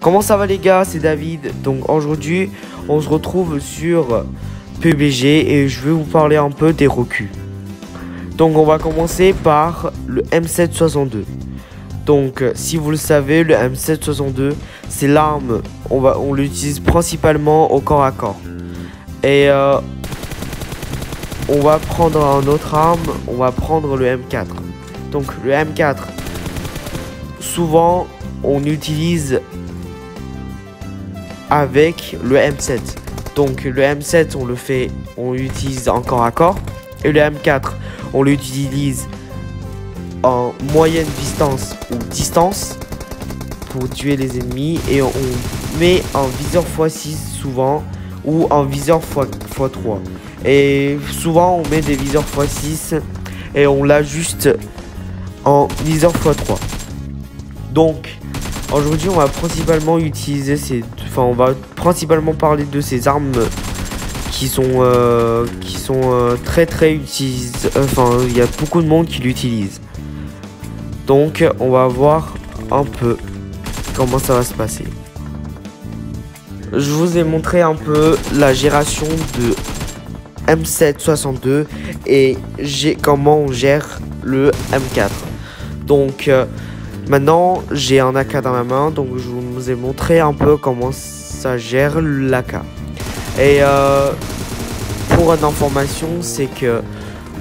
Comment ça va les gars, c'est David. Donc aujourd'hui on se retrouve sur PUBG et je vais vous parler un peu des recus. Donc on va commencer par le M762. Donc si vous le savez, le M762 c'est l'arme, on l'utilise principalement au corps à corps. Et on va prendre un autre arme, on va prendre le M4. Donc le M4, souvent on utilise avec le M7. Donc le M7 on l'utilise en corps à corps. Et le M4 on l'utilise en moyenne distance ou distance pour tuer les ennemis. Et on met un viseur x6 souvent ou un viseur x3. Et souvent on met des viseurs x6 et on l'ajuste en viseur x3. Donc aujourd'hui on va principalement utiliser on va principalement parler de ces armes qui sont très utilisées. Il y a beaucoup de monde qui l'utilise. Donc on va voir un peu comment ça va se passer. Je vous ai montré un peu la génération de M762 et comment on gère le M4. Donc maintenant j'ai un AK dans ma main, donc je vous ai montré un peu comment ça gère l'AK. Et pour une information, c'est que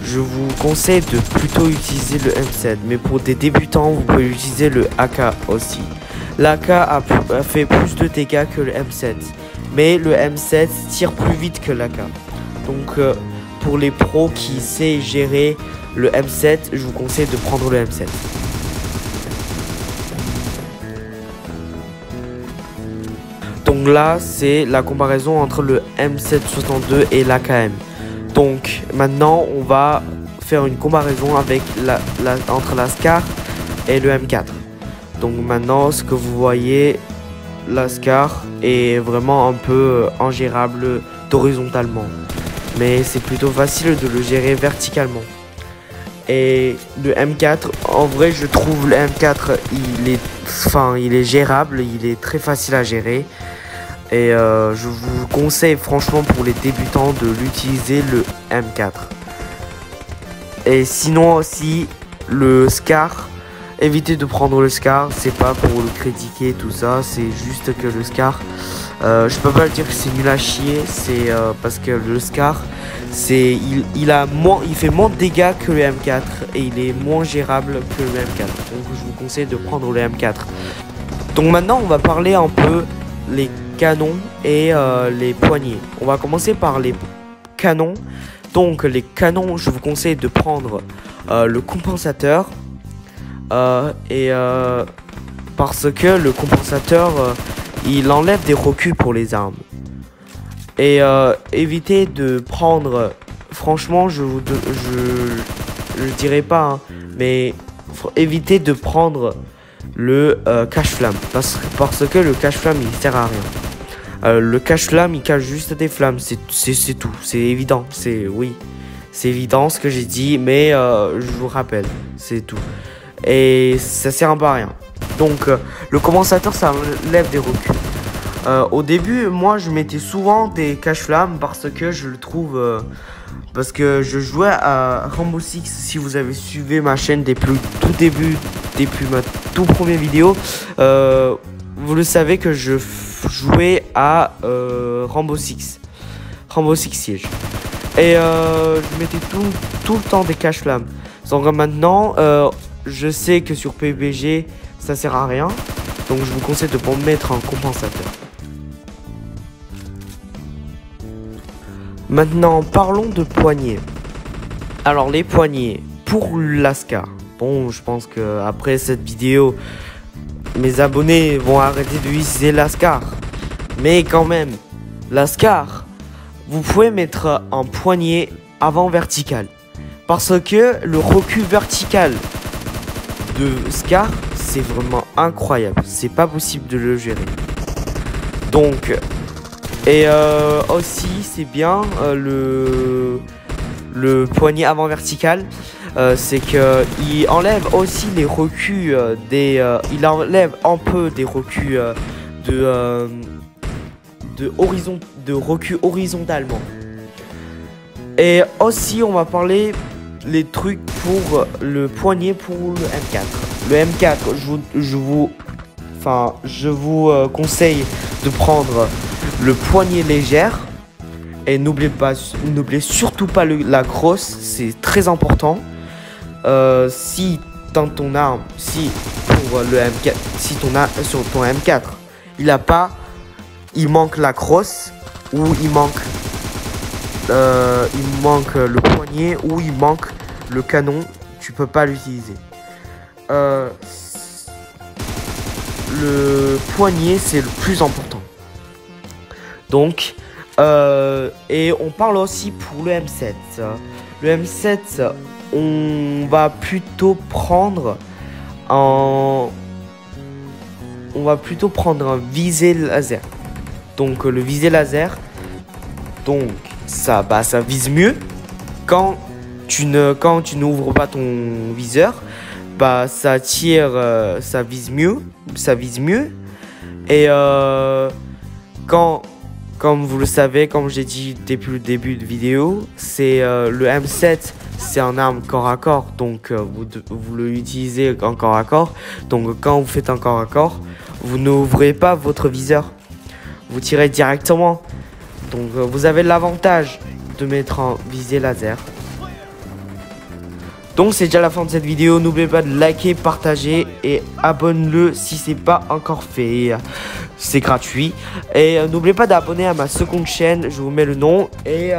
je vous conseille de plutôt utiliser le M7, mais pour des débutants vous pouvez utiliser le AK aussi. L'AK fait plus de dégâts que le M7, mais le M7 tire plus vite que l'AK. Donc pour les pros qui savent gérer le M7, je vous conseille de prendre le M7. Donc là, c'est la comparaison entre le M762 et l'AKM. Donc maintenant, on va faire une comparaison avec entre la SCAR et le M4. Donc maintenant, ce que vous voyez, la SCAR est vraiment un peu ingérable horizontalement. Mais c'est plutôt facile de le gérer verticalement. Et le M4, en vrai, je trouve le M4, il est gérable, il est très facile à gérer. Et je vous conseille franchement pour les débutants de l'utiliser le M4. Et sinon aussi le SCAR, évitez de prendre le SCAR, c'est pas pour le critiquer tout ça, c'est juste que le SCAR, je peux pas le dire que c'est nul à chier, c'est parce que le SCAR, il fait moins de dégâts que le M4 et il est moins gérable que le M4. Donc je vous conseille de prendre le M4. Donc maintenant on va parler un peu les canons et les poignées. On va commencer par les canons. Donc les canons, je vous conseille de prendre le compensateur parce que le compensateur il enlève des reculs pour les armes. Et évitez de prendre, franchement je dirais pas hein, mais évitez de prendre le cache-flamme parce que le cache-flamme il sert à rien. Le cache-flamme il cache juste des flammes, c'est tout, c'est évident, c'est évident ce que j'ai dit, mais je vous rappelle, c'est tout. Et ça sert un peu à rien. Donc le compensateur ça enlève des reculs. Au début moi je mettais souvent des cache-flammes parce que je le trouve parce que je jouais à Rainbow Six. Si vous avez suivi ma chaîne depuis ma toute première vidéo, vous le savez que je jouais à Rainbow Six Siege. Et je mettais tout le temps des cache-flammes. Donc maintenant, je sais que sur PUBG, ça sert à rien. Donc je vous conseille de mettre un compensateur. Maintenant, parlons de poignées. Alors les poignées pour la SCAR. Bon, je pense que après cette vidéo, mes abonnés vont arrêter de utiliser la SCAR. Mais quand même, la SCAR, vous pouvez mettre un poignet avant vertical. Parce que le recul vertical de SCAR, c'est vraiment incroyable. C'est pas possible de le gérer. Donc, et aussi, c'est bien le poignet avant vertical. C'est que il enlève aussi les reculs il enlève un peu des reculs de recul horizontalement. Et aussi, on va parler les trucs pour le poignet pour le M4. Le M4, je vous conseille de prendre le poignet légère. Et n'oubliez surtout pas la crosse, c'est très important. Si dans ton arme, si pour le M4, si sur ton M4, il manque la crosse ou il manque le poignet ou il manque le canon, tu peux pas l'utiliser. Le poignet c'est le plus important. Donc et on parle aussi pour le M7. Le M7, on va plutôt prendre un visé laser. Donc le visé laser, donc ça vise mieux. Quand tu n'ouvres pas ton viseur, ça tire, ça vise mieux. Et comme vous le savez, comme j'ai dit depuis le début de vidéo, c'est le M7, c'est un arme corps à corps, donc vous l'utilisez en corps à corps. Donc quand vous faites un corps à corps, vous n'ouvrez pas votre viseur, vous tirez directement. Donc vous avez l'avantage de mettre en visée laser. Donc c'est déjà la fin de cette vidéo. N'oubliez pas de liker, partager et abonne-le si c'est pas encore fait. C'est gratuit. Et n'oubliez pas d'abonner à ma seconde chaîne. Je vous mets le nom. Et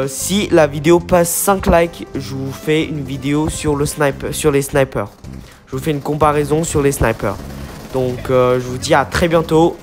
si la vidéo passe 5 likes, je vous fais une vidéo sur les snipers. Je vous fais une comparaison sur les snipers. Donc je vous dis à très bientôt.